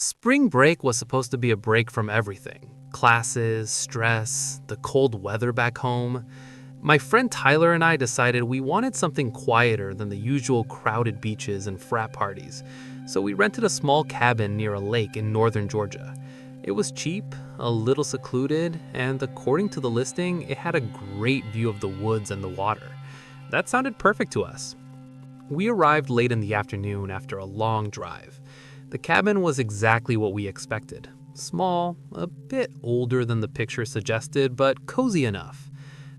Spring break was supposed to be a break from everything classes, stress, the cold weather back home. My friend Tyler and I decided we wanted something quieter than the usual crowded beaches and frat parties, so we rented a small cabin near a lake in northern Georgia. It was cheap, a little secluded, and according to the listing, it had a great view of the woods and the water. That sounded perfect to us. We arrived late in the afternoon after a long drive. The cabin was exactly what we expected. Small, a bit older than the picture suggested, but cozy enough.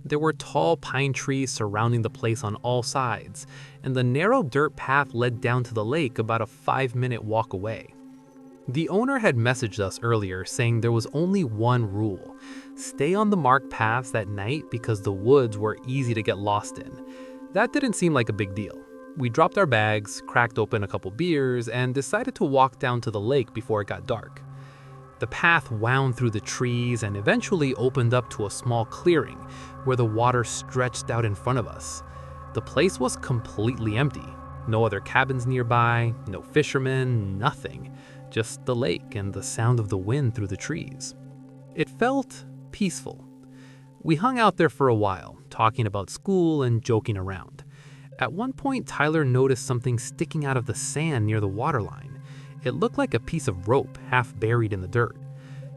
There were tall pine trees surrounding the place on all sides, and the narrow dirt path led down to the lake about a 5-minute walk away. The owner had messaged us earlier saying there was only one rule: stay on the marked paths at night because the woods were easy to get lost in. That didn't seem like a big deal. We dropped our bags, cracked open a couple beers, and decided to walk down to the lake before it got dark. The path wound through the trees and eventually opened up to a small clearing where the water stretched out in front of us. The place was completely empty. No other cabins nearby, no fishermen, nothing. Just the lake and the sound of the wind through the trees. It felt peaceful. We hung out there for a while, talking about school and joking around. At one point, Tyler noticed something sticking out of the sand near the waterline. It looked like a piece of rope half buried in the dirt.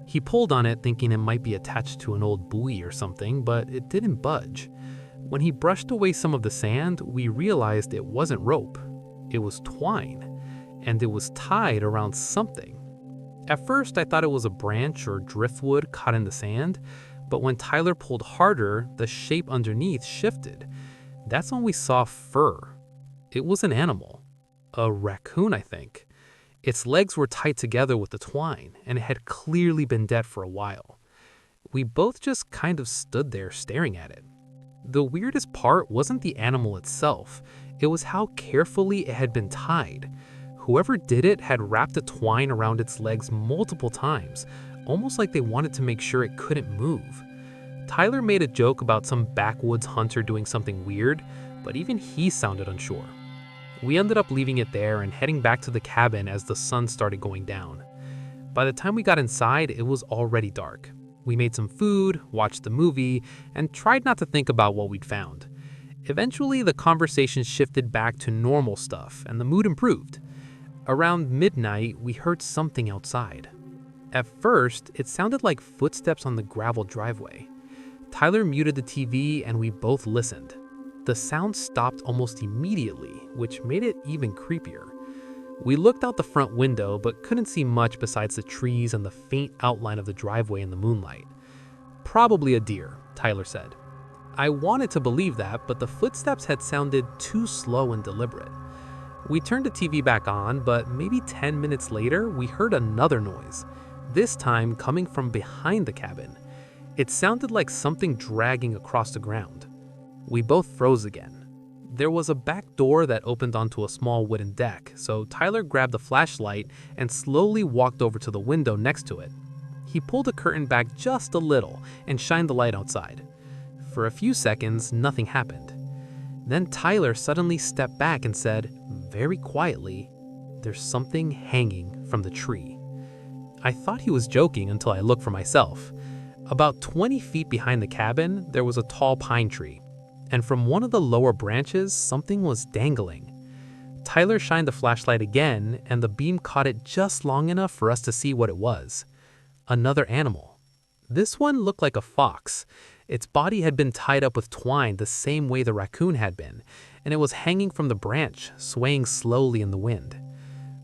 He pulled on it thinking it might be attached to an old buoy or something, but it didn't budge. When he brushed away some of the sand, we realized it wasn't rope. It was twine, and it was tied around something. At first, I thought it was a branch or driftwood caught in the sand, but when Tyler pulled harder, the shape underneath shifted. That's when we saw fur. It was an animal. A raccoon, I think. Its legs were tied together with the twine, and it had clearly been dead for a while. We both just kind of stood there staring at it. The weirdest part wasn't the animal itself. It was how carefully it had been tied. Whoever did it had wrapped the twine around its legs multiple times, almost like they wanted to make sure it couldn't move. Tyler made a joke about some backwoods hunter doing something weird, but even he sounded unsure. We ended up leaving it there and heading back to the cabin as the sun started going down. By the time we got inside, it was already dark. We made some food, watched the movie, and tried not to think about what we'd found. Eventually, the conversation shifted back to normal stuff and the mood improved. Around midnight, we heard something outside. At first, it sounded like footsteps on the gravel driveway. Tyler muted the TV and we both listened. The sound stopped almost immediately, which made it even creepier. We looked out the front window but couldn't see much besides the trees and the faint outline of the driveway in the moonlight. Probably a deer, Tyler said. I wanted to believe that, but the footsteps had sounded too slow and deliberate. We turned the TV back on, but maybe 10 minutes later, we heard another noise, this time coming from behind the cabin. It sounded like something dragging across the ground. We both froze again. There was a back door that opened onto a small wooden deck, so Tyler grabbed a flashlight and slowly walked over to the window next to it. He pulled the curtain back just a little and shined the light outside. For a few seconds, nothing happened. Then Tyler suddenly stepped back and said, very quietly, "There's something hanging from the tree." I thought he was joking until I looked for myself. About 20 feet behind the cabin, there was a tall pine tree, and from one of the lower branches, something was dangling. Tyler shined the flashlight again, and the beam caught it just long enough for us to see what it was. Another animal. This one looked like a fox. Its body had been tied up with twine the same way the raccoon had been, and it was hanging from the branch, swaying slowly in the wind.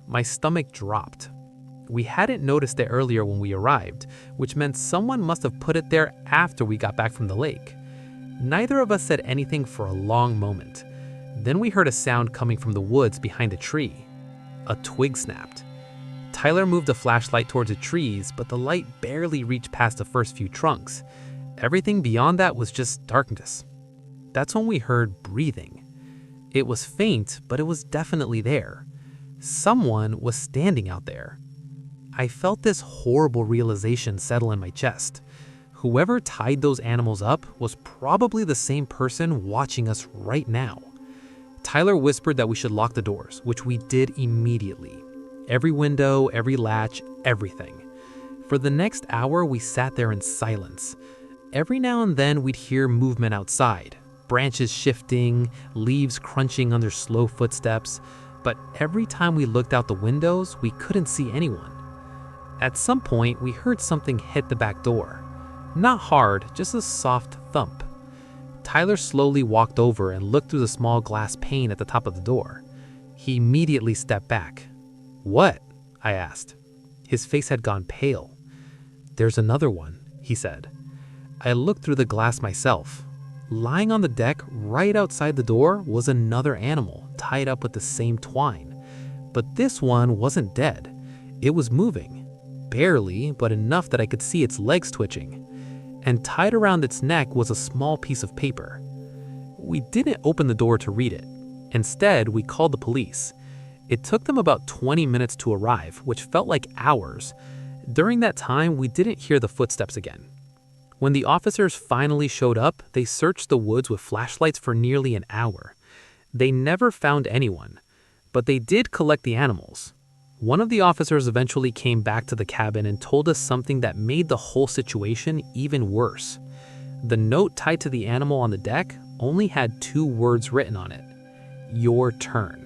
My stomach dropped. We hadn't noticed it earlier when we arrived, which meant someone must have put it there after we got back from the lake. Neither of us said anything for a long moment. Then we heard a sound coming from the woods behind a tree. A twig snapped. Tyler moved the flashlight towards the trees, but the light barely reached past the first few trunks. Everything beyond that was just darkness. That's when we heard breathing. It was faint, but it was definitely there. Someone was standing out there. I felt this horrible realization settle in my chest. Whoever tied those animals up was probably the same person watching us right now. Tyler whispered that we should lock the doors, which we did immediately. Every window, every latch, everything. For the next hour, we sat there in silence. Every now and then, we'd hear movement outside, branches shifting, leaves crunching under slow footsteps, but every time we looked out the windows, we couldn't see anyone. At some point, we heard something hit the back door. Not hard, just a soft thump. Tyler slowly walked over and looked through the small glass pane at the top of the door. He immediately stepped back. "What?" I asked. His face had gone pale. "There's another one," he said. I looked through the glass myself. Lying on the deck right outside the door was another animal tied up with the same twine. But this one wasn't dead. It was moving. Barely, but enough that I could see its legs twitching. And tied around its neck was a small piece of paper. We didn't open the door to read it. Instead, we called the police. It took them about 20 minutes to arrive, which felt like hours. During that time, we didn't hear the footsteps again. When the officers finally showed up, they searched the woods with flashlights for nearly an hour. They never found anyone, but they did collect the animals. One of the officers eventually came back to the cabin and told us something that made the whole situation even worse. The note tied to the animal on the deck only had 2 words written on it: "Your turn."